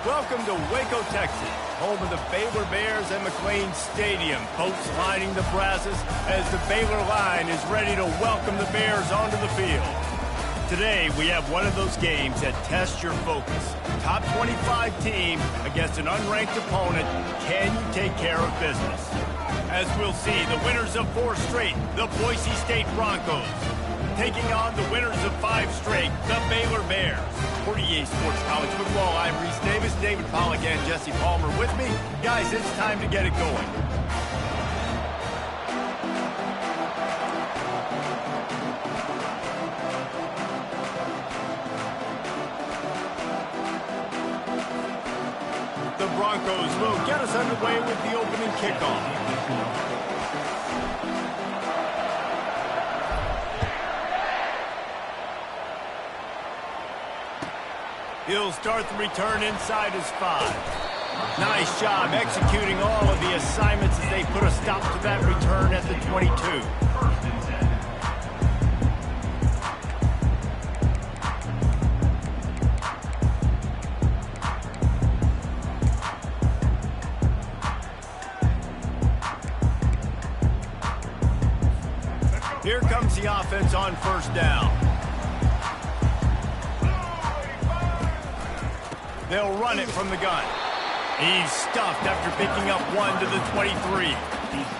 Welcome to Waco, Texas, home of the Baylor Bears and McLean Stadium. Folks lining the brasses as the Baylor line is ready to welcome the Bears onto the field. Today, we have one of those games that tests your focus. Top 25 team against an unranked opponent. Can you take care of business? As we'll see, the winners of 4 straight, the Boise State Broncos, taking on the winners of 5 straight, the Baylor Bears. For EA Sports College Football, I'm Reese Davis, David Pollack, and Jesse Palmer with me. Guys, it's time to get it going. The Broncos will get us underway with the opening kickoff. He'll start the return inside his 5. Nice job executing all of the assignments as they put a stop to that return at the 22. Here comes the offense on first down. They'll run it from the gun. He's stuffed after picking up 1 to the 23.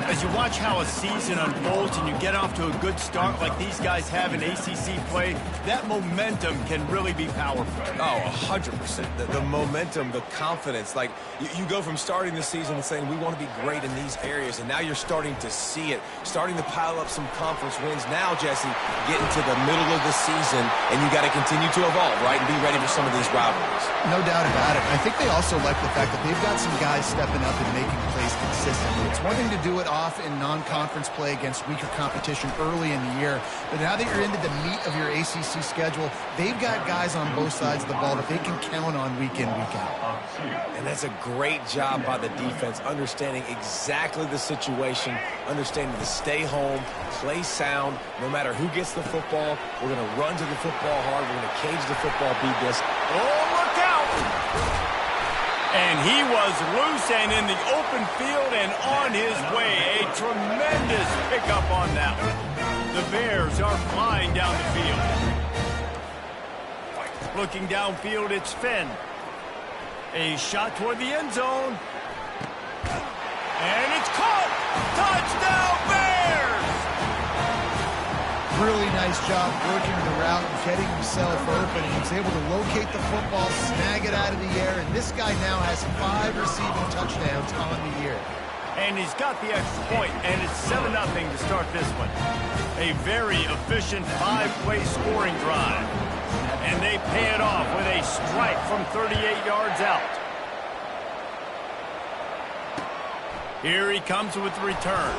As you watch how a season unfolds and you get off to a good start like these guys have in ACC play, that momentum can really be powerful. Oh, 100%. The momentum, the confidence. Like, you go from starting the season and saying, we want to be great in these areas, and now you're starting to see it, starting to pile up some conference wins. Now, Jesse, getting to the middle of the season, and you got to continue to evolve, right, and be ready for some of these rivalries. No doubt about it. I think they also like the fact that they've got some guys stepping up and making plays consistently. It's one thing to do it off in non-conference play against weaker competition early in the year, but now that you're into the meat of your ACC schedule, they've got guys on both sides of the ball that they can count on week in, week out. And that's a great job by the defense, understanding exactly the situation, understanding to stay home, play sound. No matter who gets the football, we're going to run to the football hard. We're going to cage the football, beat this. Oh, look out! And he was loose and in the open field and on his way. A tremendous pickup on that one. The Bears are flying down the field. Looking downfield, it's Finn. A shot toward the end zone. And it's caught! Touchdown, Bears! Really nice job working the route and getting himself open. He was able to locate the football, snag it out of the air, and this guy now has 5 receiving touchdowns on the year. And he's got the extra point, and it's 7-0 to start this one. A very efficient 5-play scoring drive. And they pay it off with a strike from 38 yards out. Here he comes with the return.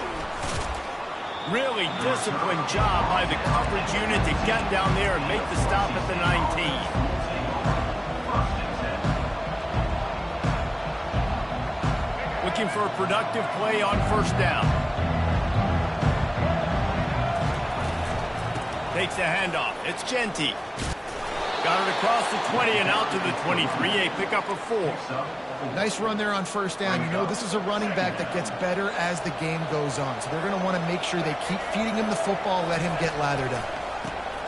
Really disciplined job by the coverage unit to get down there and make the stop at the 19. Looking for a productive play on first down. Takes the handoff. It's Genty. Got it across the 20 and out to the 23. A pickup of 4. Nice run there on first down. You know, this is a running back that gets better as the game goes on. So they're going to want to make sure they keep feeding him the football, let him get lathered up.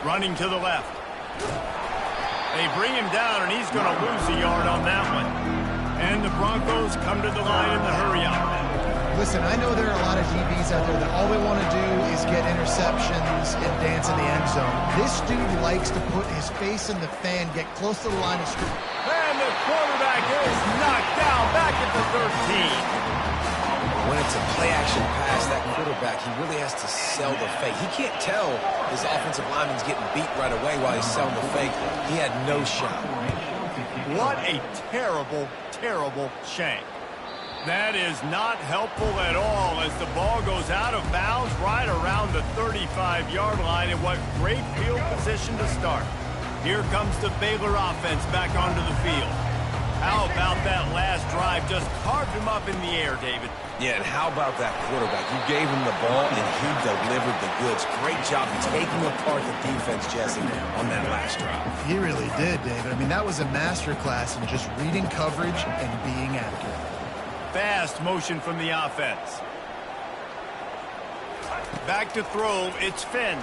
Running to the left. They bring him down, and he's going to lose a yard on that one. And the Broncos come to the line in the hurry-up. Listen, I know there are a lot of DBs out there that all they want to do is get interceptions and dance in the end zone. This dude likes to put his face in the fan, get close to the line of scrimmage. And the quarterback is knocked down back at the 13. When it's a play-action pass, that quarterback, he really has to sell the fake. He can't tell his offensive lineman's getting beat right away while he's selling the fake. He had no shot. What a terrible, terrible shank. That is not helpful at all as the ball goes out of bounds right around the 35-yard line. And what great field position to start. Here comes the Baylor offense back onto the field. How about that last drive? Just carved him up in the air, David. Yeah, and how about that quarterback? You gave him the ball, and he delivered the goods. Great job taking apart the defense, Jesse, on that last drive. He really did, David. I mean, that was a masterclass in just reading coverage and being accurate. Fast motion from the offense. Back to throw, it's Finn.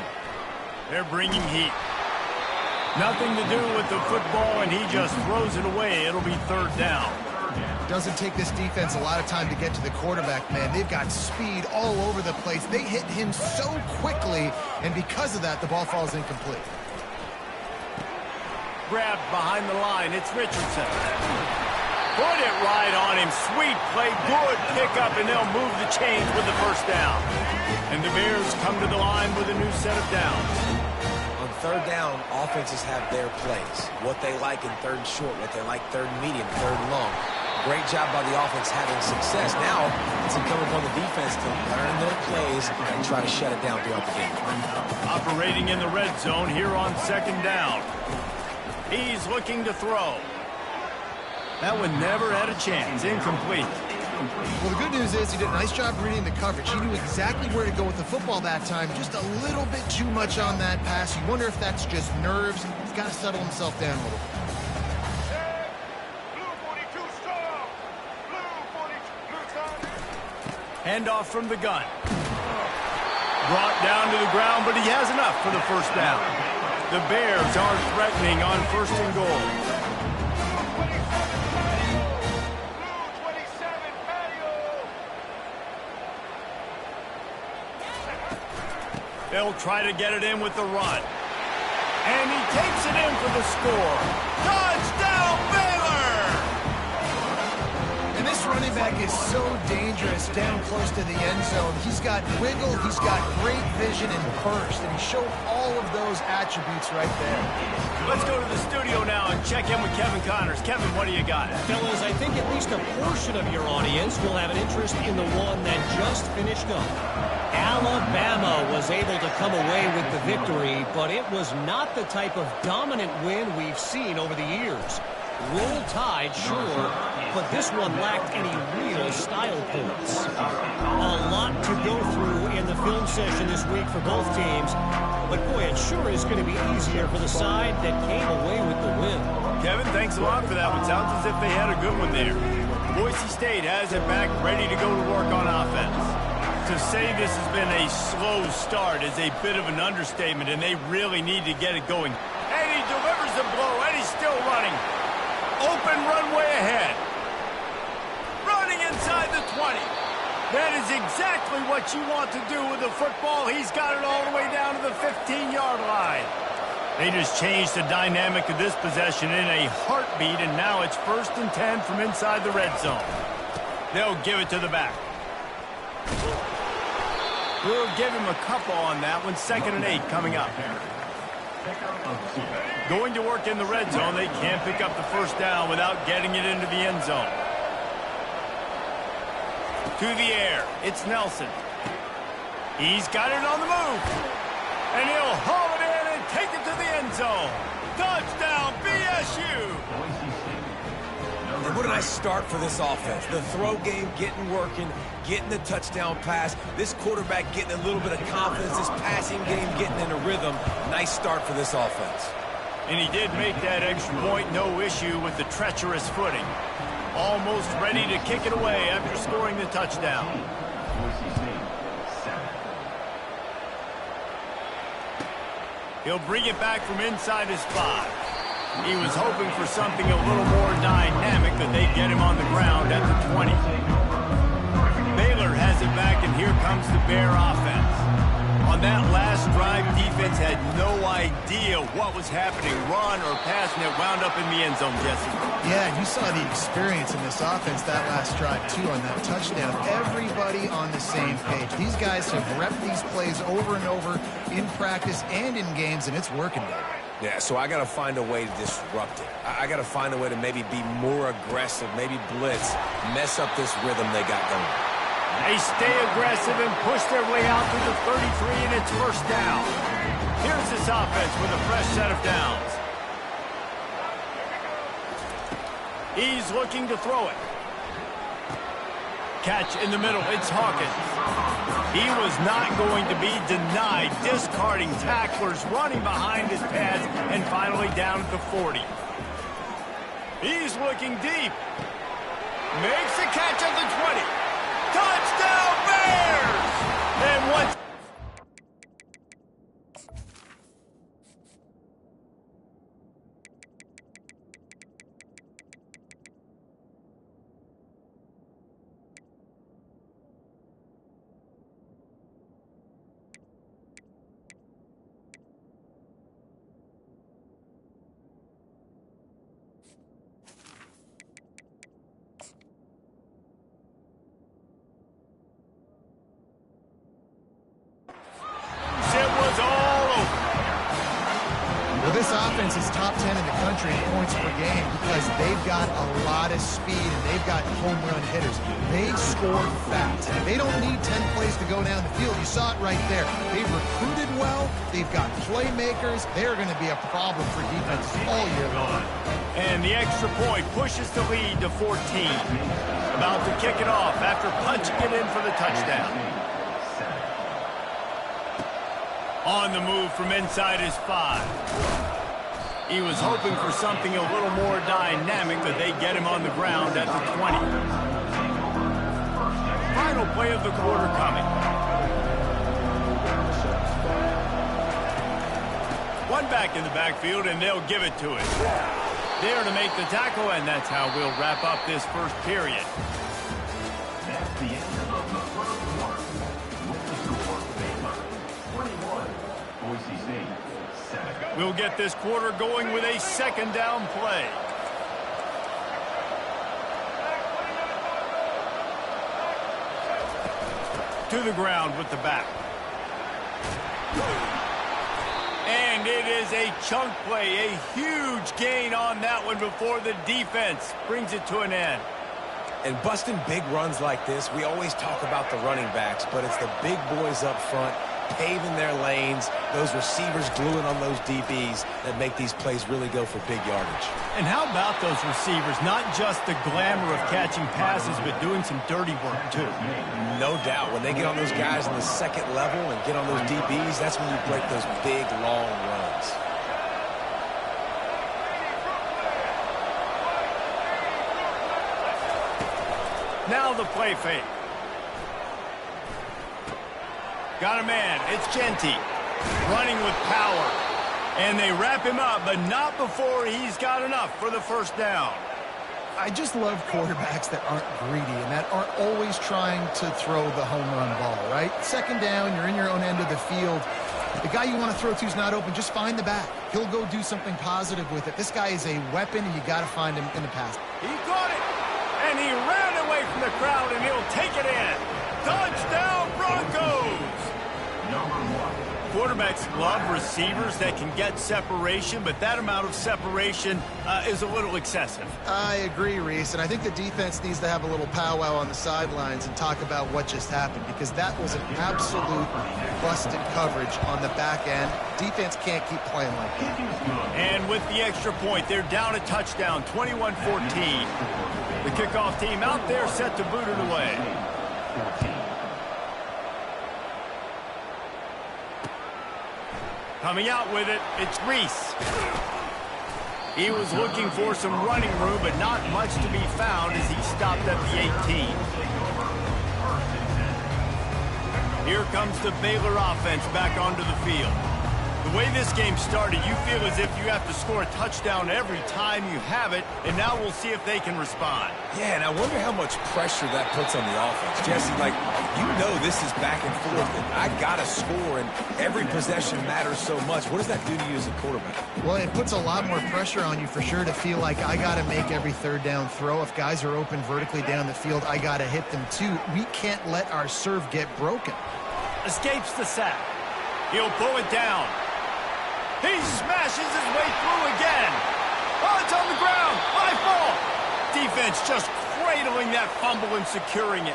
They're bringing heat. Nothing to do with the football, and he just throws it away. It'll be third down. Doesn't take this defense a lot of time to get to the quarterback, man. They've got speed all over the place. They hit him so quickly, and because of that, the ball falls incomplete. Grabbed behind the line, it's Richardson. Put it right on him. Sweet play, good pickup, and they'll move the chains with the first down. And the Bears come to the line with a new set of downs. On third down, offenses have their plays. What they like in third and short, what they like third and medium, third and long. Great job by the offense having success. Now, it's incumbent upon the defense to learn their plays and try to shut it down throughout the game. Operating in the red zone here on second down. He's looking to throw. That one never had a chance. Incomplete. Well, the good news is he did a nice job reading the coverage. He knew exactly where to go with the football that time. Just a little bit too much on that pass. You wonder if that's just nerves. He's got to settle himself down a little bit. Handoff from the gun. Brought down to the ground, but he has enough for the first down. The Bears are threatening on first and goal. They'll try to get it in with the run. And he takes it in for the score. Touchdown, Baylor! And this running back is so dangerous down close to the end zone. He's got wiggle, he's got great vision and burst, and he showed all of those attributes right there. Let's go to the studio now and check in with Kevin Connors. Kevin, what do you got? Fellas, I think at least a portion of your audience will have an interest in the one that just finished up. Alabama was able to come away with the victory, but it was not the type of dominant win we've seen over the years. Roll Tide, sure, but this one lacked any real style points. A lot to go through in the film session this week for both teams, but boy, it sure is going to be easier for the side that came away with the win. Kevin, thanks a lot for that one. Sounds as if they had a good one there. Boise State has it back, ready to go to work on offense. To say this has been a slow start is a bit of an understatement, and they really need to get it going. And he delivers the blow, and he's still running. Open runway ahead. Running inside the 20. That is exactly what you want to do with the football. He's got it all the way down to the 15-yard line. They just changed the dynamic of this possession in a heartbeat, and now it's 1st and 10 from inside the red zone. They'll give it to the back. We'll give him a couple on that one. 2nd and 8 coming up. Going to work in the red zone. They can't pick up the first down without getting it into the end zone. To the air. It's Nelson. He's got it on the move. And he'll haul it in and take it to the end zone. Touchdown, BSU. And what a nice start for this offense. The throw game getting working, getting the touchdown pass. This quarterback getting a little bit of confidence. This passing game getting in a rhythm. Nice start for this offense. And he did make that extra point, no issue with the treacherous footing. Almost ready to kick it away after scoring the touchdown. He'll bring it back from inside his 5. He was hoping for something a little more dynamic, that they'd get him on the ground at the 20. Baylor has it back, and here comes the Bear offense. On that last drive, defense had no idea what was happening, run or pass, and it wound up in the end zone, Jesse. Yeah, you saw the experience in this offense that last drive, too, on that touchdown. Everybody on the same page. These guys have repped these plays over and over in practice and in games, and it's working, David. Yeah, so I got to find a way to disrupt it. I got to find a way to maybe be more aggressive, maybe blitz, mess up this rhythm they got going. They stay aggressive and push their way out to the 33, and it's first down. Here's this offense with a fresh set of downs. He's looking to throw it. catch in the middle. It's Hawkins. He was not going to be denied, discarding tacklers, running behind his pads, and finally down at the 40. He's looking deep. Makes the catch at the 20. Touchdown, Bears! And once... This offense is top 10 in the country in points per game because they've got a lot of speed and they've got home run hitters. They score fast. And they don't need 10 plays to go down the field. You saw it right there. They've recruited well. They've got playmakers. They're going to be a problem for defenses all year long. And the extra point pushes the lead to 14. About to kick it off after punching it in for the touchdown. On the move from inside his 5. He was hoping for something a little more dynamic, but they get him on the ground at the 20. Final play of the quarter coming. One back in the backfield, and they'll give it to him. There to make the tackle, and that's how we'll wrap up this first period. That's the end of the first quarter. With the score, Baylor 21, Boise State 7. We'll get this quarter going with a second down play. To the ground with the back. And it is a chunk play, a huge gain on that one before the defense brings it to an end. And busting big runs like this, we always talk about the running backs, but it's the big boys up front paving their lanes, those receivers gluing on those DBs that make these plays really go for big yardage. And how about those receivers? Not just the glamour of catching passes, but doing some dirty work, too. No doubt. When they get on those guys in the second level and get on those DBs, that's when you break those big, long runs. Now the play fake. Got a man. It's Genti. Running with power. And they wrap him up, but not before he's got enough for the first down. I just love quarterbacks that aren't greedy and that aren't always trying to throw the home run ball, right? Second down, you're in your own end of the field. The guy you want to throw to is not open. Just find the back. He'll go do something positive with it. This guy is a weapon, and you got to find him in the pass. He caught it, and he ran away from the crowd, and he'll take it in. Touchdown, Broncos! Quarterbacks love receivers that can get separation, but that amount of separation is a little excessive. I agree, Reese, and I think the defense needs to have a little powwow on the sidelines and talk about what just happened, because that was an absolute busted coverage on the back end. Defense can't keep playing like that. And with the extra point, they're down a touchdown, 21-14. The kickoff team out there set to boot it away. Coming out with it, it's Reese. He was looking for some running room, but not much to be found as he stopped at the 18. Here comes the Baylor offense back onto the field. The way this game started, you feel as if you have to score a touchdown every time you have it, and now we'll see if they can respond. Yeah, and I wonder how much pressure that puts on the offense. Jesse, like, you know this is back and forth, and I got to score, and every possession matters so much. What does that do to you as a quarterback? Well, it puts a lot more pressure on you for sure to feel like I got to make every third down throw. If guys are open vertically down the field, I got to hit them too. We can't let our serve get broken. Escapes the sack. He'll pull it down. He smashes his way through again. Oh, it's on the ground. High ball. Defense just cradling that fumble and securing it.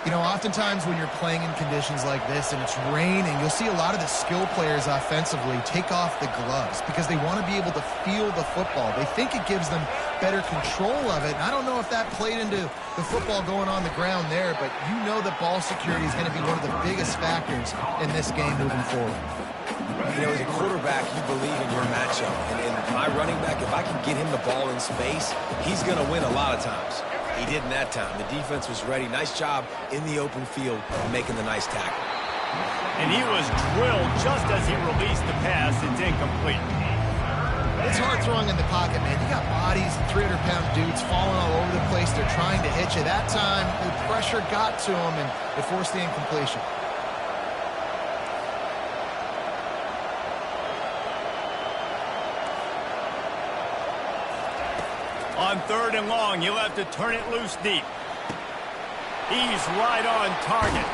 You know, oftentimes when you're playing in conditions like this and it's raining, you'll see a lot of the skill players offensively take off the gloves because they want to be able to feel the football. They think it gives them better control of it. And I don't know if that played into the football going on the ground there, but you know that ball security is going to be one of the biggest factors in this game moving forward. You know, as a quarterback, you believe in your matchup. And my running back, if I can get him the ball in space, he's going to win a lot of times. He didn't that time. The defense was ready. Nice job in the open field making the nice tackle. And he was drilled just as he released the pass. It's incomplete. It's hard throwing in the pocket, man. You got bodies, 300-pound dudes falling all over the place. They're trying to hit you. That time, the pressure got to him, and it forced the incompletion. On 3rd and long, he'll have to turn it loose deep. He's right on target.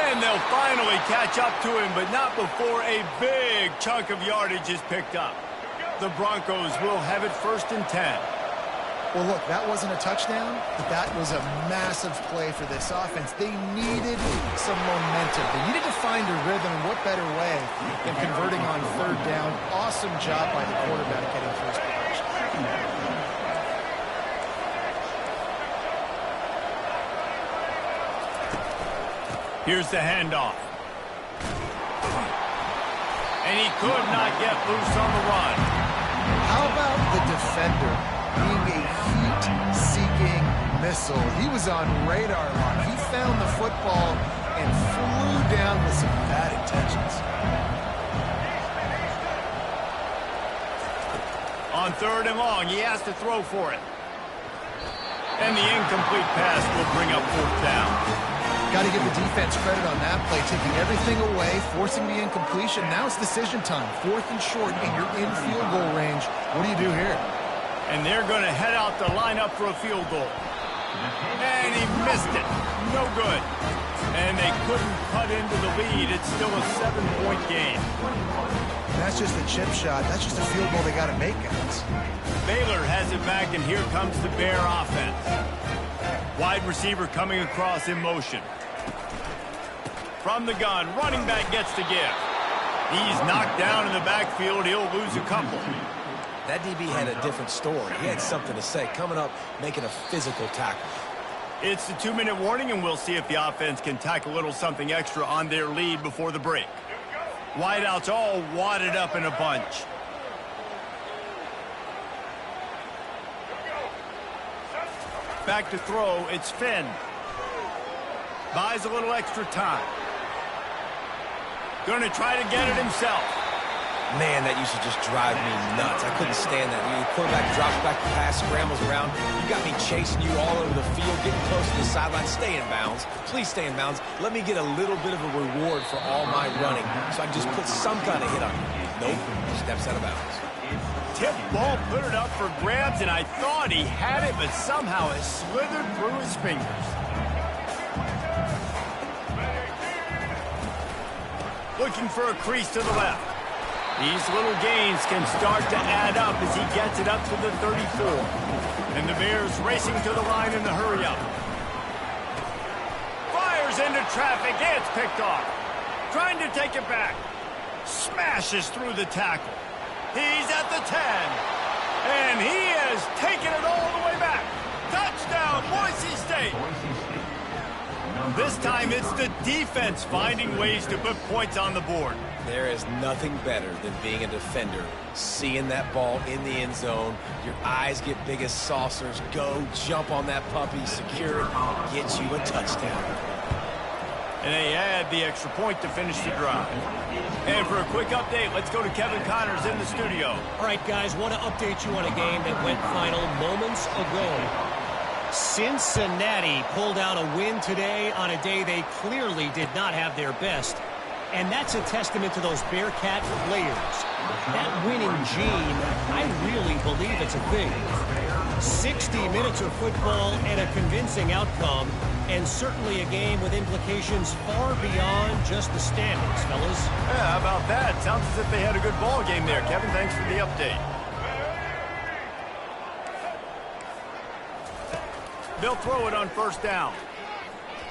And they'll finally catch up to him, but not before a big chunk of yardage is picked up. The Broncos will have it 1st and 10. Well, look, that wasn't a touchdown, but that was a massive play for this offense. They needed some momentum. They needed to find a rhythm, and what better way than converting on 3rd down. Awesome job by the quarterback getting first progression. Here's the handoff. And he could not get loose on the run. How about the defender being a heat-seeking missile? He was on radar lock. He found the football and flew down with some bad intentions. On 3rd and long, he has to throw for it. And the incomplete pass will bring up 4th down. Got to give the defense credit on that play, taking everything away, forcing the incompletion. Now it's decision time. 4th and short, and you're in field goal range. What do you do here? And they're going to head out to line up for a field goal. And he missed it. No good. And they couldn't cut into the lead. It's still a 7-point game. And that's just a chip shot. That's just a field goal they got to make, guys. Baylor has it back, and here comes the Bear offense. Wide receiver coming across in motion. From the gun, running back gets the give. He's knocked down in the backfield. He'll lose a couple. That DB had a different story. He had something to say, coming up, making a physical tackle. It's the 2-minute warning, and we'll see if the offense can tack a little something extra on their lead before the break. Wideouts all wadded up in a bunch. Back to throw, it's Finn. Buys a little extra time. Going to try to get it himself. Man, that used to just drive me nuts. I couldn't stand that. The quarterback drops back the pass, scrambles around. You got me chasing you all over the field, getting close to the sideline. Stay in bounds. Please stay in bounds. Let me get a little bit of a reward for all my running so I can just put some kind of hit on you. Nope, steps out of bounds. Tip ball, put it up for grabs, and I thought he had it, but somehow it slithered through his fingers. Looking for a crease to the left. These little gains can start to add up as he gets it up to the 34. And the Bears racing to the line in the hurry-up. Fires into traffic, it's picked off. Trying to take it back. Smashes through the tackle. He's at the 10. And he has taken it all the way back. Touchdown, Boise State. This time it's the defense finding ways to put points on the board. There is nothing better than being a defender, seeing that ball in the end zone. Your eyes get big as saucers. Go, jump on that puppy, secure it, get you a touchdown. And they add the extra point to finish the drive. And for a quick update, let's go to Kevin Connors in the studio. All right, guys, want to update you on a game that went final moments ago. Cincinnati pulled out a win today on a day they clearly did not have their best. And that's a testament to those Bearcat players. That winning gene, I really believe it's a thing. 60 minutes of football and a convincing outcome, and certainly a game with implications far beyond just the standings, fellas. Yeah, how about that? Sounds as if they had a good ball game there. Kevin, thanks for the update. They'll throw it on 1st down.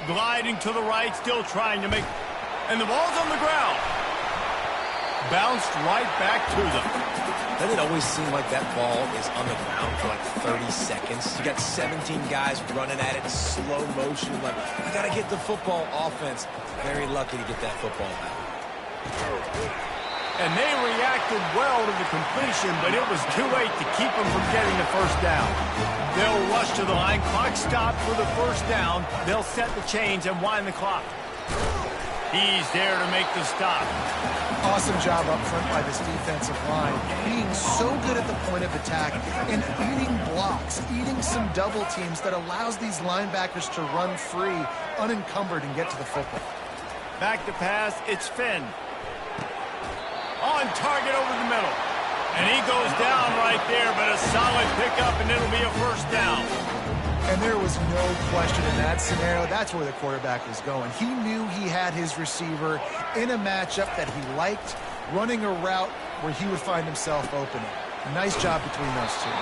Gliding to the right, still trying to make... And the ball's on the ground. Bounced right back to them. Doesn't it always seem like that ball is on the ground for like 30 seconds? You got 17 guys running at it in slow motion. Like, I got to get the football. Offense, very lucky to get that football back. And they reacted well to the completion, but it was too late to keep them from getting the first down. They'll rush to the line. Clock stopped for the first down. They'll set the chains and wind the clock. He's there to make the stop. Awesome job up front by this defensive line. Being so good at the point of attack and eating blocks, eating some double teams that allows these linebackers to run free, unencumbered, and get to the football. Back to pass, it's Finn. On target over the middle. And he goes down right there, but a solid pickup, and it'll be a first down. And there was no question in that scenario. That's where the quarterback was going. He knew he had his receiver in a matchup that he liked, running a route where he would find himself open. Nice job between those two.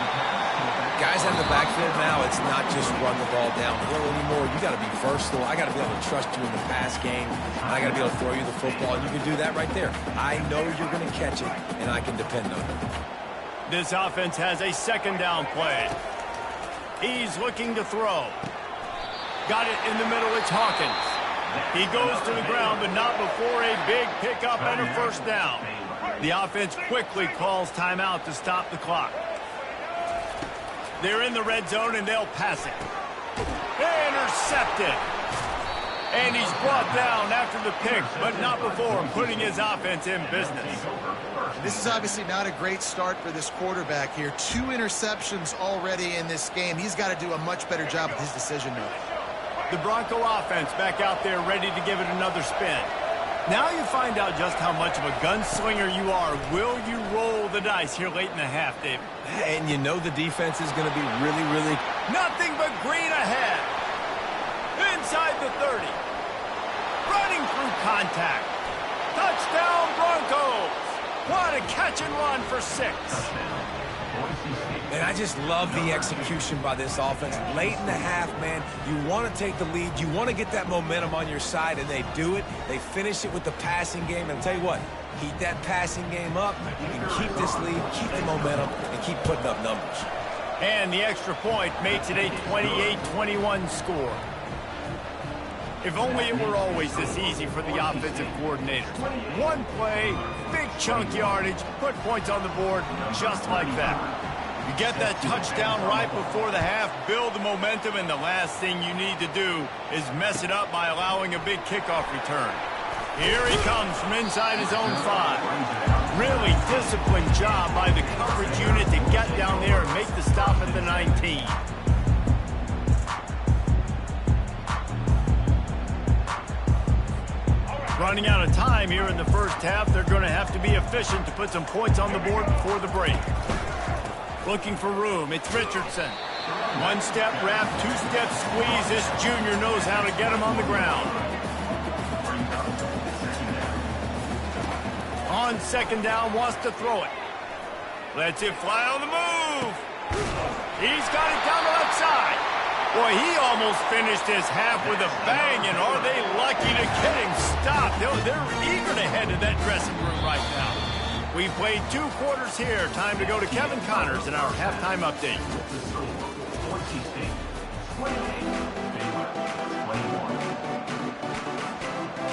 Guys out of the backfield now, it's not just run the ball downhill anymore. You got to be versatile. I got to be able to trust you in the pass game. I got to be able to throw you the football, and you can do that right there. I know you're going to catch it, and I can depend on it. This offense has a second down play. He's looking to throw. Got it in the middle. It's Hawkins. He goes to the ground, but not before a big pickup and a first down. The offense quickly calls timeout to stop the clock. They're in the red zone, and they'll pass it. Intercepted. And he's brought down after the pick, but not before putting his offense in business. This is obviously not a great start for this quarterback here. 2 interceptions already in this game. He's got to do a much better job with his decision-making. The Bronco offense back out there ready to give it another spin. Now you find out just how much of a gunslinger you are. Will you roll the dice here late in the half, David? And you know the defense is going to be really... Nothing but green ahead. Inside the 30. Running through contact. Touchdown, Broncos. What a catch and run for 6. And I just love the execution by this offense. Late in the half, man, you want to take the lead. You want to get that momentum on your side, and they do it. They finish it with the passing game. And I'll tell you what, keep that passing game up. You can keep this lead, keep the momentum, and keep putting up numbers. And the extra point makes it a 28-21 score. If only it were always this easy for the offensive coordinators. One play, big chunk yardage, put points on the board just like that. You get that touchdown right before the half, build the momentum, and the last thing you need to do is mess it up by allowing a big kickoff return. Here he comes from inside his own 5. Really disciplined job by the coverage unit to get down there and make the stop at the 19. Running out of time here in the first half, they're going to have to be efficient to put some points on the board before the break. Looking for room, it's Richardson. 1-step wrap, 2-step squeeze. This junior knows how to get him on the ground. On second down, wants to throw it. Lets it fly on the move. He's got it down the left side. Boy, he almost finished his half with a bang, and are they lucky to get him stopped? They're eager to head to that dressing room right now. We played 2 quarters here. Time to go to Kevin Connors in our halftime update.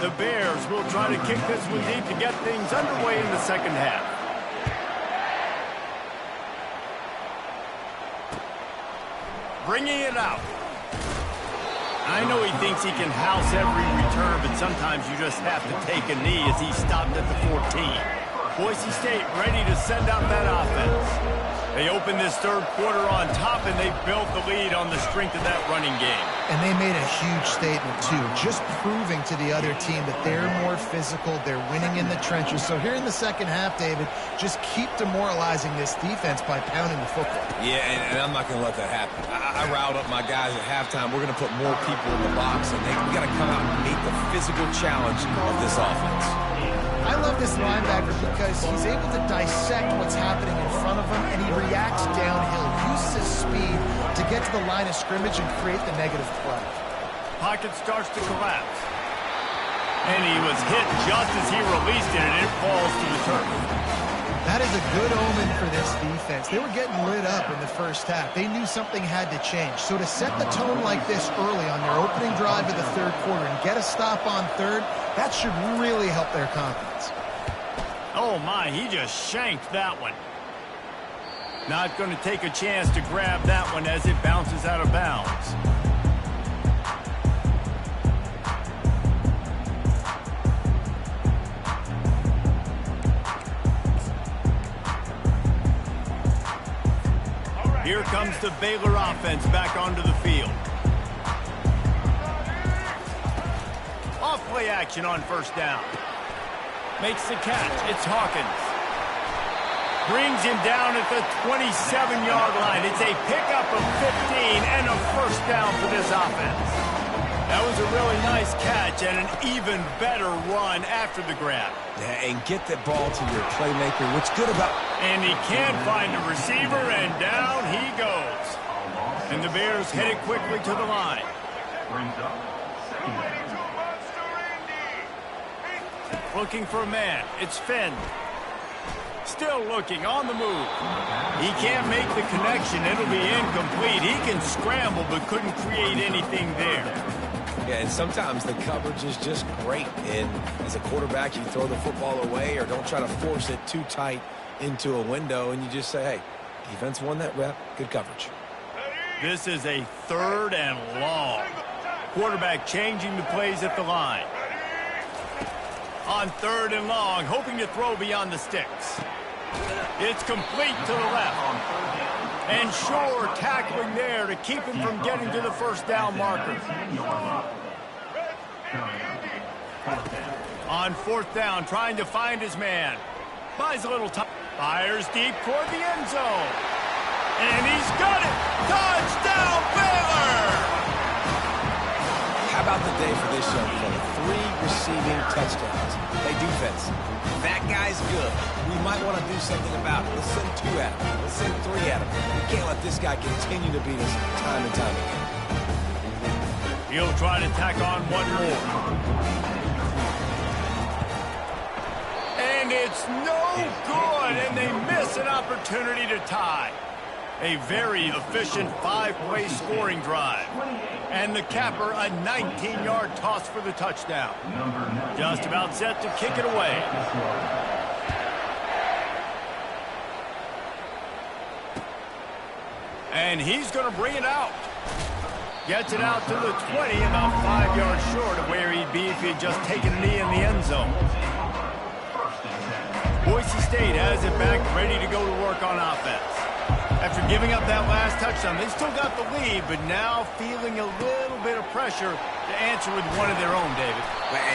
The Bears will try to kick this one deep to get things underway in the second half. Bringing it out. I know he thinks he can house every return, but sometimes you just have to take a knee as he stopped at the 14. Boise State ready to send out that offense. They opened this third quarter on top, and they built the lead on the strength of that running game. And they made a huge statement, too, just proving to the other team that they're more physical, they're winning in the trenches. So here in the second half, David, just keep demoralizing this defense by pounding the football. Yeah, and I'm not going to let that happen. I riled up my guys at halftime. We're going to put more people in the box, and we got to come out and meet the physical challenge of this offense. I love this linebacker because he's able to dissect what's happening in front of him, and he reacts downhill, uses his speed to get to the line of scrimmage and create the negative play. pocket starts to collapse. And he was hit just as he released it, and it falls to the turf. That is a good omen for this defense. They were getting lit up in the first half. They knew something had to change. So to set the tone like this early on their opening drive of the third quarter and get a stop on third, that should really help their confidence. Oh, my, he just shanked that one. Not going to take a chance to grab that one as it bounces out of bounds. Here comes the Baylor offense back onto the field. Off play action on first down. Makes the catch. It's Hawkins. Brings him down at the 27-yard line. It's a pickup of 15 and a first down for this offense. That was a really nice catch and an even better run after the grab. Yeah, and get the ball to your playmaker. What's good about... And he can't find a receiver, and down he goes. And the Bears headed quickly to the line. Brings up second down. Looking for a man. It's Finn. Still looking, on the move. He can't make the connection. It'll be incomplete. He can scramble, but couldn't create anything there. Yeah, and sometimes the coverage is just great. And as a quarterback, you throw the football away or don't try to force it too tight into a window, and you just say, hey, defense won that rep. Good coverage. This is a third and long. Quarterback changing the plays at the line. On third and long, hoping to throw beyond the sticks. It's complete to the left. And Shore tackling there to keep him from getting to the first down marker. On fourth down, trying to find his man. Buys a little time. Fires deep toward the end zone. And he's got it! Touchdown, Baylor! How about the day for this young fella? 3 receiving touchdowns. Hey, defense, that guy's good. We might want to do something about it. Let's send 2 at him. Let's send 3 at him. We can't let this guy continue to beat us time and time again. He'll try to tack on one more. And it's no good, and they miss an opportunity to tie. A very efficient 5-play scoring drive. And the capper, a 19-yard toss for the touchdown. Just about set to kick it away. And he's going to bring it out. Gets it out to the 20, about 5 yards short of where he'd be if he'd just taken a knee in the end zone. Boise State has it back, ready to go to work on offense. After giving up that last touchdown, they still got the lead, but now feeling a little bit of pressure to answer with one of their own, David.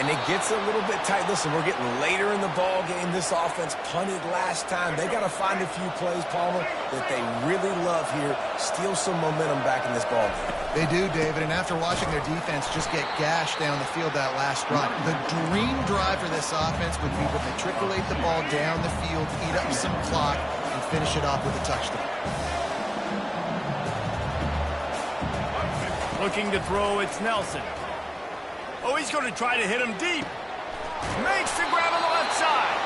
And it gets a little bit tight. Listen, we're getting later in the ball game. This offense punted last time. They got to find a few plays, Palmer, that they really love here. Steal some momentum back in this ball game. They do, David, and after watching their defense just get gashed down the field that last run, the dream drive for this offense would be to matriculate the ball down the field, eat up some clock, and finish it off with a touchdown. Looking to throw, it's Nelson. Oh, he's going to try to hit him deep. Makes the grab on the left side.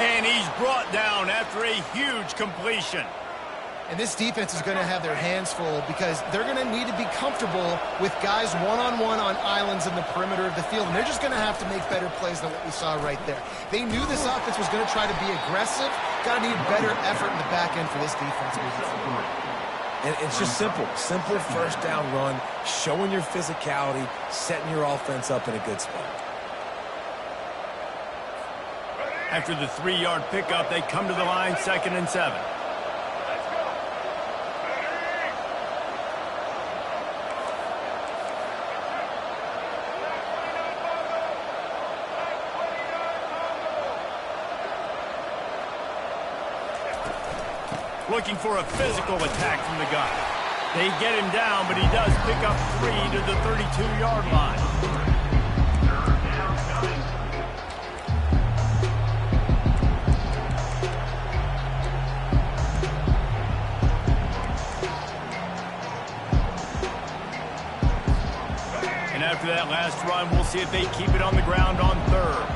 And he's brought down after a huge completion. And this defense is going to have their hands full because they're going to need to be comfortable with guys one-on-one on islands in the perimeter of the field. And they're just going to have to make better plays than what we saw right there. They knew this offense was going to try to be aggressive. Got to need better effort in the back end for this defense moving forward. And it's just simple. Simple first down run, showing your physicality, setting your offense up in a good spot. After the 3-yard pickup, they come to the line, 2nd and 7. Looking for a physical attack from the guy. They get him down, but he does pick up 3 to the 32-yard line. and we'll see if they keep it on the ground on third.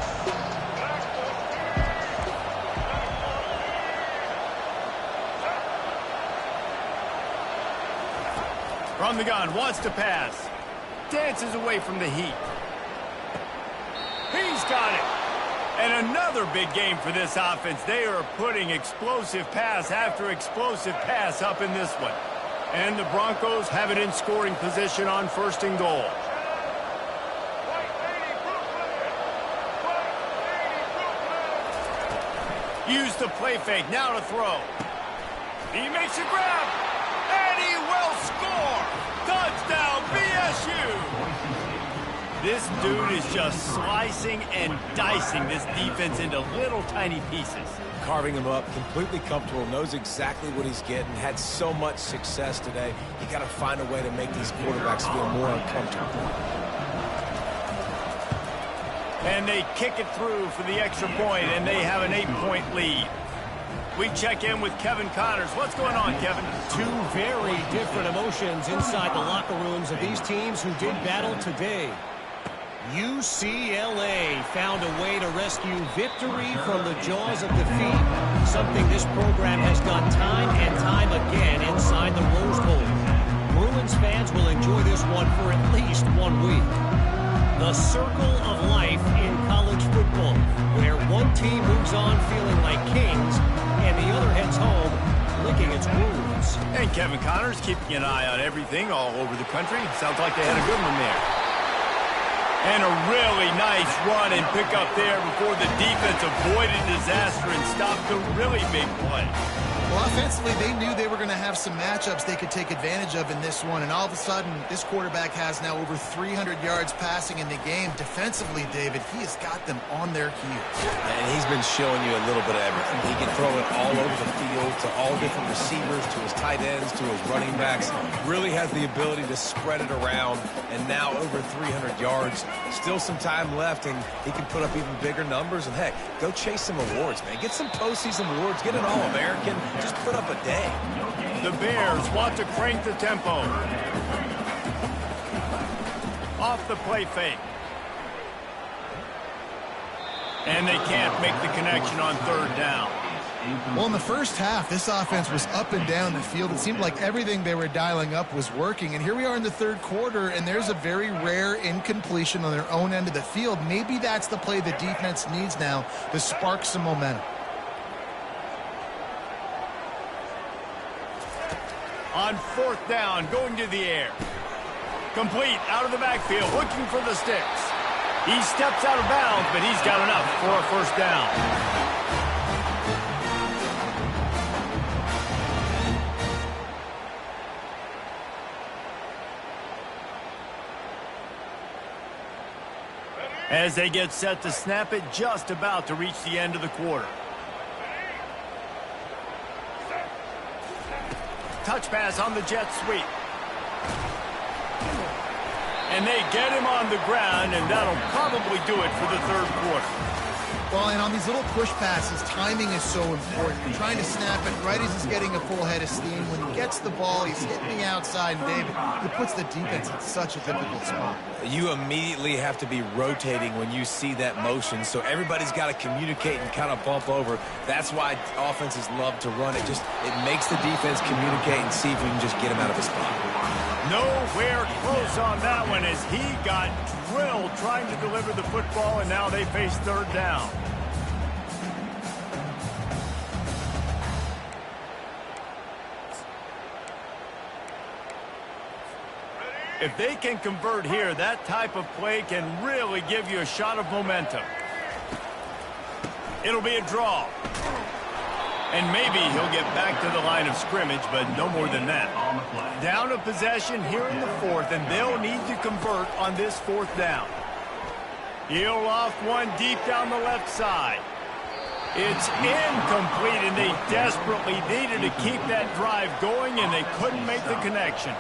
From the gun, wants to pass. Dances away from the heat. He's got it. And another big game for this offense. They are putting explosive pass after explosive pass up in this one. And the Broncos have it in scoring position on 1st and goal. Use the play fake, now to throw. He makes a grab, and he will score! Touchdown, BSU! This dude is just slicing and dicing this defense into little tiny pieces. Carving him up, completely comfortable, knows exactly what he's getting, had so much success today. You got to find a way to make these quarterbacks feel more uncomfortable. And they kick it through for the extra point, and they have an 8-point lead. We check in with Kevin Connors. What's going on, Kevin? Two very different emotions inside the locker rooms of these teams who did battle today. UCLA found a way to rescue victory from the jaws of defeat, something this program has done time and time again inside the Rose Bowl. Bruins fans will enjoy this one for at least 1 week. The circle of life in college football, where one team moves on feeling like kings and the other heads home licking its wounds. And Kevin Connors keeping an eye on everything all over the country. Sounds like they had a good one there. And a really nice run and pick up there before the defense avoided disaster and stopped the really big play. Well, offensively, they knew they were going to have some matchups they could take advantage of in this one, and all of a sudden, this quarterback has now over 300 yards passing in the game. Defensively, David, he has got them on their heels. And he's been showing you a little bit of everything. He can throw it all over the field to all different receivers, to his tight ends, to his running backs. Really has the ability to spread it around, and now over 300 yards. Still some time left, and he can put up even bigger numbers. And, heck, go chase some awards, man. Get some postseason awards. Get an All-American. Just put up a day. The Bears want to crank the tempo. Off the play fake. And they can't make the connection on 3rd down. Well, in the first half, this offense was up and down the field. It seemed like everything they were dialing up was working. And here we are in the 3rd quarter, and there's a very rare incompletion on their own end of the field. Maybe that's the play the defense needs now to spark some momentum. On 4th down, going to the air. Complete, out of the backfield, looking for the sticks. He steps out of bounds, but he's got enough for a 1st down. As they get set to snap it, just about to reach the end of the quarter. Touch pass on the jet sweep. And they get him on the ground, and that'll probably do it for the 3rd quarter. Well, and on these little push passes, timing is so important. You're trying to snap it right as he's getting a full head of steam. When he gets the ball, he's hitting the outside, and David, it puts the defense in such a difficult spot. You immediately have to be rotating when you see that motion, so everybody's got to communicate and kind of bump over. That's why offenses love to run it. It makes the defense communicate and see if we can just get him out of his spot. Nowhere close on that one as he got drilled trying to deliver the football, and now they face 3rd down. If they can convert here, that type of play can really give you a shot of momentum. It'll be a draw. And maybe he'll get back to the line of scrimmage, but no more than that. Down a possession here in the 4th, and they'll need to convert on this 4th down. He'll off one deep down the left side. It's incomplete, and they desperately needed to keep that drive going, and they couldn't make the connection.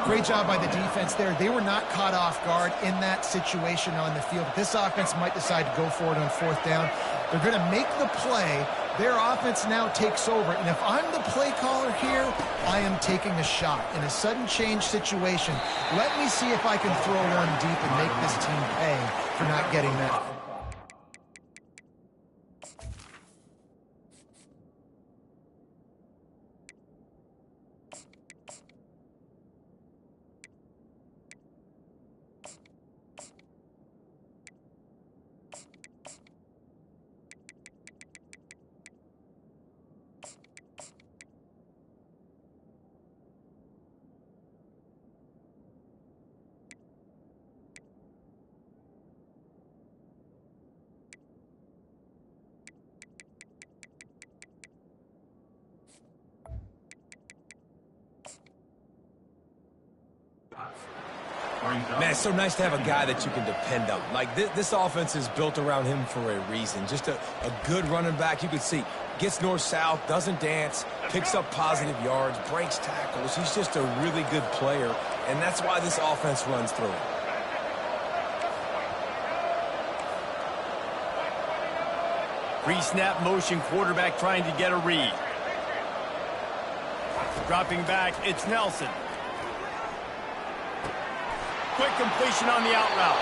Great job by the defense there. They were not caught off guard in that situation on the field. This offense might decide to go for it on 4th down. They're going to make the play, Their offense now takes over, and if I'm the play caller here, I am taking a shot. In a sudden change situation, let me see if I can throw one deep and make this team pay for not getting that. Man, it's so nice to have a guy that you can depend on. Like, this offense is built around him for a reason. Just a good running back. You can see, gets north-south, doesn't dance, picks up positive yards, breaks tackles. He's just a really good player, and that's why this offense runs through him. Pre-snap motion quarterback trying to get a read. Dropping back, it's Nelson. Quick completion on the out route.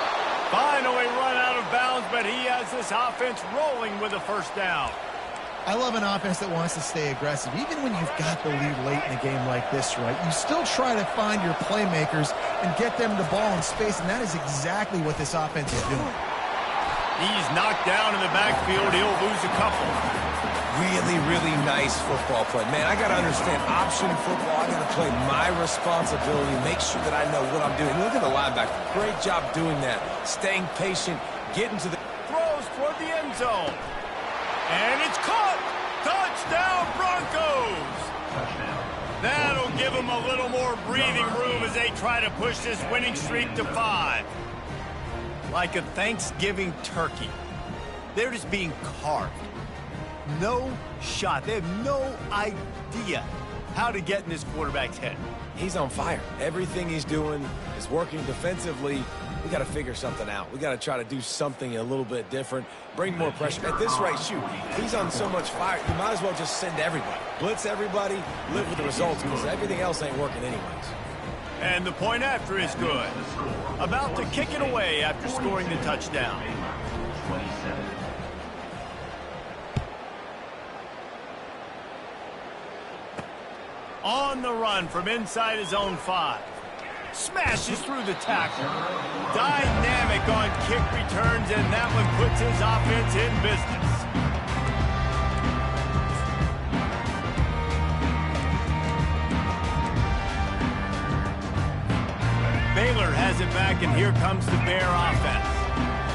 Finally run out of bounds, but he has this offense rolling with a first down. I love an offense that wants to stay aggressive. Even when you've got the lead late in a game like this, right, you still try to find your playmakers and get them the ball in space, and that is exactly what this offense is doing. He's knocked down in the backfield. He'll lose a couple. Really, really nice football play. Man, I got to understand option football. I got to play my responsibility, make sure that I know what I'm doing. Look at the linebacker. Great job doing that. Staying patient, getting to the... Throws toward the end zone. And it's caught. Touchdown, Broncos. That'll give them a little more breathing room as they try to push this winning streak to 5. Like a Thanksgiving turkey. They're just being carved. No shot. They have no idea how to get in this quarterback's head. He's on fire. Everything he's doing is working defensively. We got to figure something out. We got to try to do something a little bit different. Bring more pressure. At this rate, shoot, he's on so much fire, you might as well just send everybody. Blitz everybody, live with the results, because everything else ain't working anyways. And the point after is good. About to kick it away after scoring the touchdown. 27. On the run from inside his own 5. Smashes through the tackle. Dynamic on kick returns, and that one puts his offense in business. Baylor has it back, and here comes the Bear offense.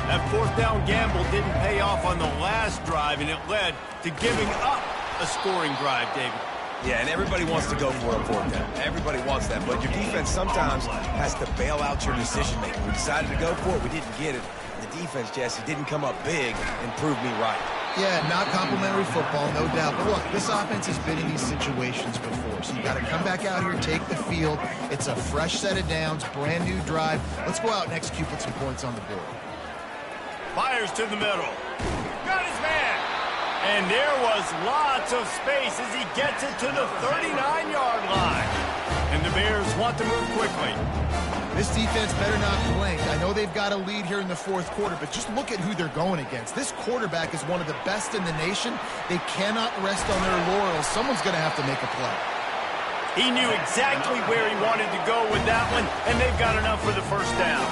That fourth down gamble didn't pay off on the last drive, and it led to giving up a scoring drive, David. Yeah, and everybody wants to go for a fourth down. Everybody wants that, but your defense sometimes has to bail out your decision-making. We decided to go for it. We didn't get it. And the defense, Jesse, didn't come up big and prove me right. Yeah, not complimentary football, no doubt. But look, this offense has been in these situations before, so you got to come back out here, take the field. It's a fresh set of downs, brand new drive. Let's go out and execute, put some points on the board. Fires to the middle. Got his man. And there was lots of space as he gets it to the 39-yard line. And the Bears want to move quickly. This defense better not blink. I know they've got a lead here in the fourth quarter, but just look at who they're going against. This quarterback is one of the best in the nation. They cannot rest on their laurels. Someone's going to have to make a play. He knew exactly where he wanted to go with that one, and they've got enough for the first down.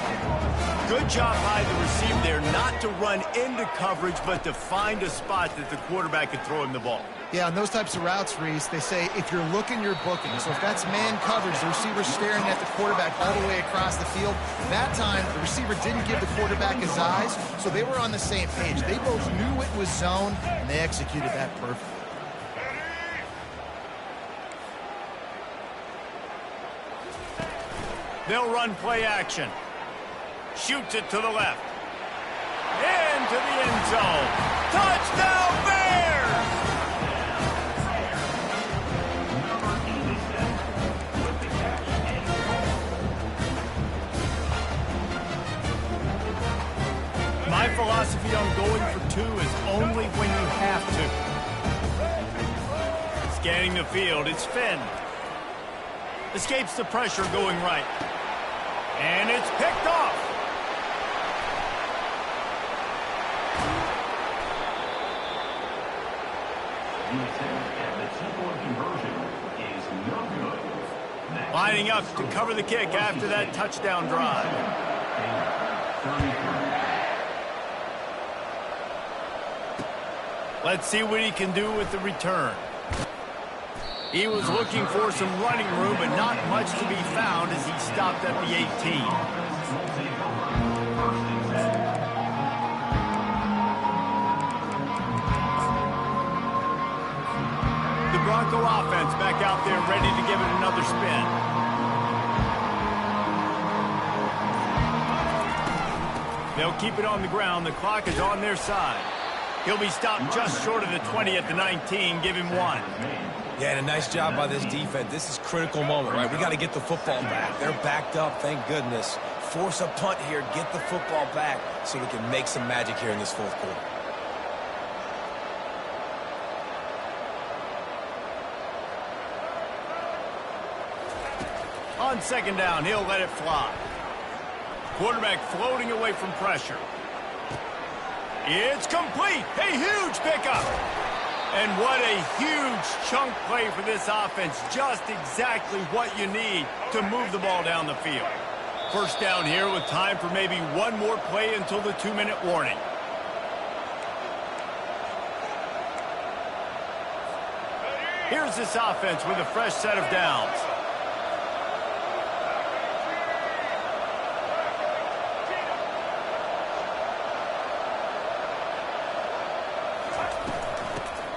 Good job by the receiver there, not to run into coverage, but to find a spot that the quarterback could throw him the ball. Yeah, on those types of routes, Reese, they say if you're looking, you're booking. So if that's man coverage, the receiver's staring at the quarterback all the way across the field. That time, the receiver didn't give the quarterback his eyes, so they were on the same page. They both knew it was zone, and they executed that perfectly. They'll run play action. Shoots it to the left. Into the end zone. Touchdown, Bears! My philosophy on going for 2 is only when you have to. Scanning the field, it's Finn. Escapes the pressure going right. And it's picked off. The attempt at the two-point conversion is no good. Lining up to cover the kick after that touchdown drive. Let's see what he can do with the return. He was looking for some running room, but not much to be found as he stopped at the 18. The Bronco offense back out there ready to give it another spin. They'll keep it on the ground. The clock is on their side. He'll be stopped just short of the 20 at the 19. Give him one. Yeah, and a nice job by this defense. This is a critical moment, right? We got to get the football back. They're backed up, thank goodness. Force a punt here, get the football back so we can make some magic here in this fourth quarter. On second down, he'll let it fly. Quarterback floating away from pressure. It's complete. A huge pickup. And what a huge chunk play for this offense. Just exactly what you need to move the ball down the field. First down here with time for maybe one more play until the 2-minute warning. Here's this offense with a fresh set of downs.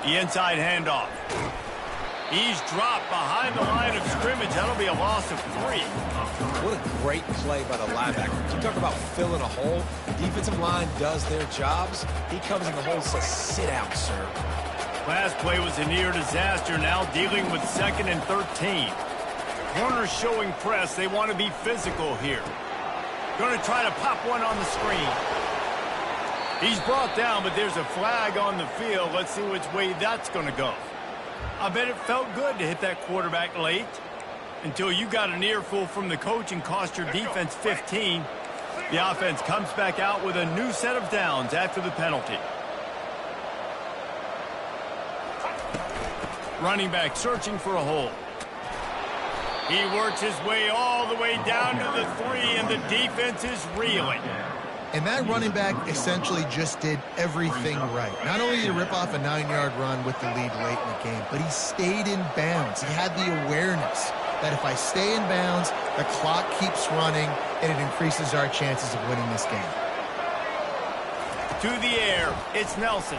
The inside handoff. He's dropped behind the line of scrimmage. That'll be a loss of 3. What a great play by the linebacker. You talk about filling a hole. Defensive line does their jobs. He comes in the hole and says, sit out, sir. Last play was a near disaster. Now dealing with 2nd and 13. Corners showing press. They want to be physical here. Going to try to pop one on the screen. He's brought down, but there's a flag on the field. Let's see which way that's going to go. I bet it felt good to hit that quarterback late until you got an earful from the coach and cost your defense 15. The offense comes back out with a new set of downs after the penalty. Running back searching for a hole. He works his way all the way down to the 3, and the defense is reeling. And that running back essentially just did everything right. Not only did he rip off a 9-yard run with the lead late in the game, but he stayed in bounds. He had the awareness that if I stay in bounds, the clock keeps running, and it increases our chances of winning this game. To the air, it's Nelson.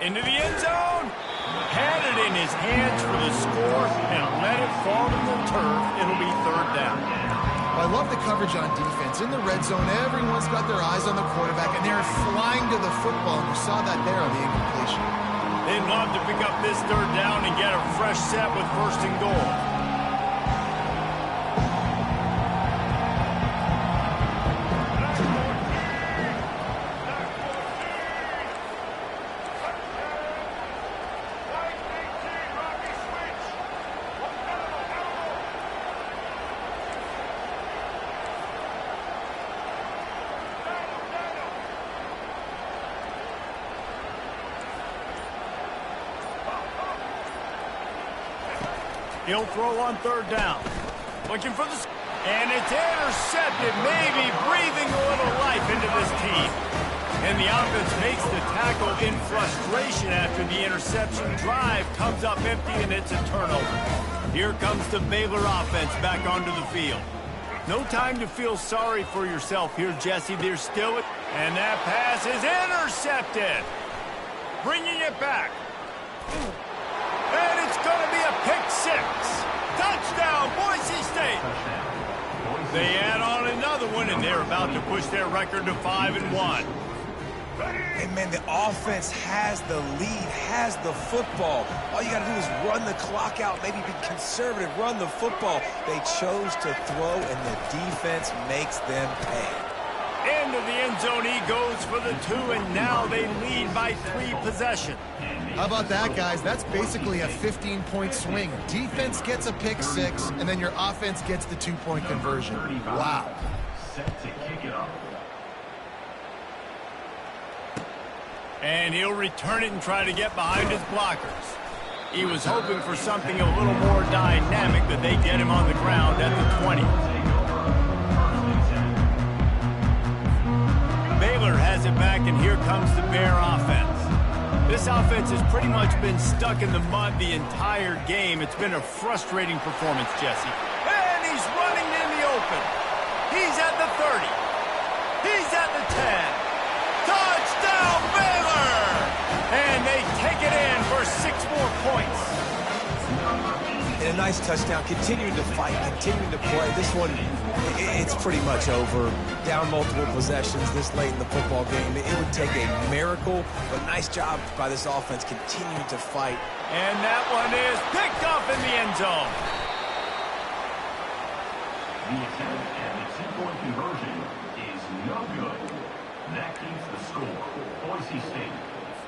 Into the end zone. Had it in his hands for the score and let it fall to the turf. It'll be 3rd down. Well, I love the coverage on defense. In the red zone, everyone's got their eyes on the quarterback, and they're flying to the football, and we saw that there on the incompletion. They'd love to pick up this 3rd down and get a fresh set with 1st and goal. He'll throw on 3rd down. Looking for the... And it's intercepted, maybe breathing a little life into this team. And the offense makes the tackle in frustration after the interception. Drive comes up empty, and it's a turnover. Here comes the Baylor offense back onto the field. No time to feel sorry for yourself here, Jesse. There's still... And that pass is intercepted. Bringing it back. And it's going to be a pick 6. Touchdown, Boise State. They add on another one, and they're about to push their record to 5-1. Hey, man, the offense has the lead, has the football. All you got to do is run the clock out, maybe be conservative, run the football. They chose to throw, and the defense makes them pay. Into the end zone he goes for the 2, and now they lead by 3 possessions. How about that, guys? That's basically a 15-point swing. Defense gets a pick 6, and then your offense gets the 2-point conversion. Wow. Set to kick it off. And he'll return it and try to get behind his blockers. He was hoping for something a little more dynamic, but they get him on the ground at the 20. Baylor has it back, and here comes the Bear offense. This offense has pretty much been stuck in the mud the entire game. It's been a frustrating performance, Jesse. And he's running in the open. He's at the 30. He's at the 10. Touchdown, Baylor! And they take it in for 6 more points. And a nice touchdown. Continuing to fight, continuing to play. This one, it's pretty much over. Down multiple possessions this late in the football game. It would take a miracle, but nice job by this offense continuing to fight. And that one is picked up in the end zone. The attempt at the 2-point conversion is no good. That keeps the score. Boise State,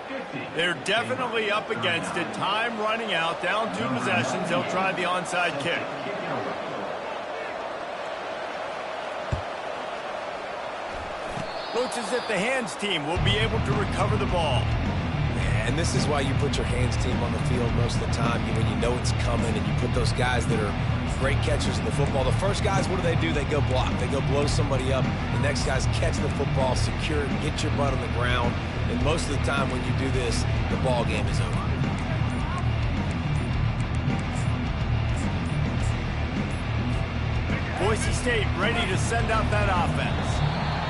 50. They're definitely up against it. Time running out. Down 2 possessions. They'll try the onside kick. Looks as if the hands team will be able to recover the ball. And this is why you put your hands team on the field most of the time, when you know it's coming, and you put those guys that are great catchers of the football. The first guys, what do? They go block. They go blow somebody up. The next guys catch the football, secure it, get your butt on the ground. And most of the time when you do this, the ball game is over. Boise State ready to send out that offense.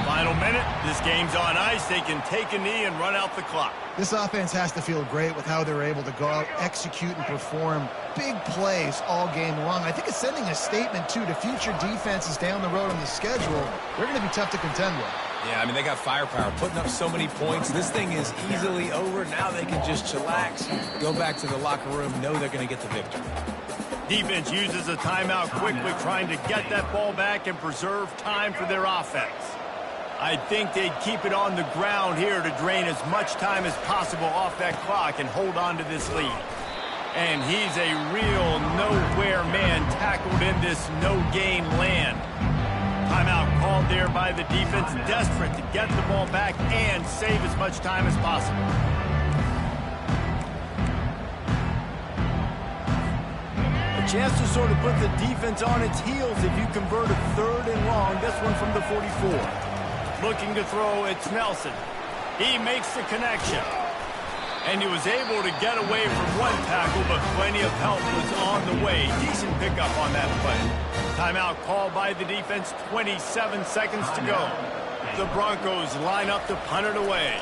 Final minute. This game's on ice. They can take a knee and run out the clock. This offense has to feel great with how they're able to go out, execute, and perform big plays all game long. I think it's sending a statement, too, to future defenses down the road on the schedule. They're going to be tough to contend with. Yeah, I mean, they got firepower, putting up so many points. This thing is easily over. Now they can just chillax, go back to the locker room, know they're going to get the victory. Defense uses a timeout quickly, trying to get that ball back and preserve time for their offense. I think they'd keep it on the ground here to drain as much time as possible off that clock and hold on to this lead. And he's a real nowhere man tackled in this no-gain land. Timeout called there by the defense, desperate to get the ball back and save as much time as possible. A chance to sort of put the defense on its heels if you convert a 3rd and long. This one from the 44. Looking to throw, it's Nelson. He makes the connection. And he was able to get away from one tackle, but plenty of help was on the way. Decent pickup on that play. Timeout called by the defense, 27 seconds to go. The Broncos line up to punt it away.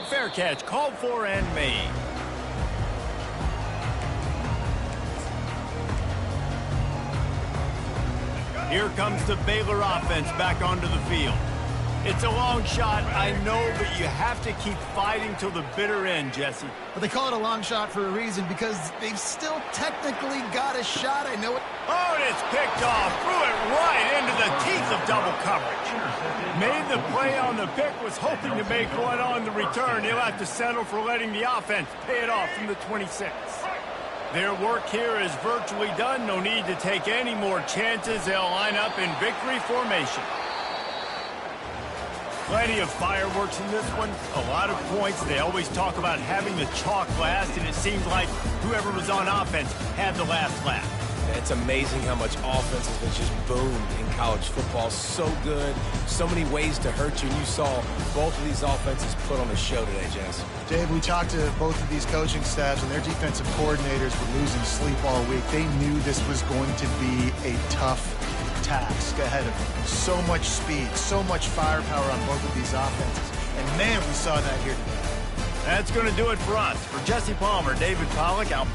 Fair catch, called for and made. Here comes the Baylor offense back onto the field. It's a long shot, I know, but you have to keep fighting till the bitter end, Jesse. But they call it a long shot for a reason, because they've still technically got a shot. I know it. Oh, and it's picked off. Threw it right into the teeth of double coverage. Made the play on the pick, was hoping to make one on the return. He'll have to settle for letting the offense pay it off from the 26. Their work here is virtually done. No need to take any more chances. They'll line up in victory formation. Plenty of fireworks in this one. A lot of points. They always talk about having the chalk last, and it seems like whoever was on offense had the last laugh. It's amazing how much offense has just boomed in college football. So good. So many ways to hurt you. And you saw both of these offenses put on a show today, Jess. Dave, we talked to both of these coaching staffs, and their defensive coordinators were losing sleep all week. They knew this was going to be a tough task ahead of them. So much speed, so much firepower on both of these offenses. And, man, we saw that here today. That's going to do it for us. For Jesse Palmer, David Pollack, out.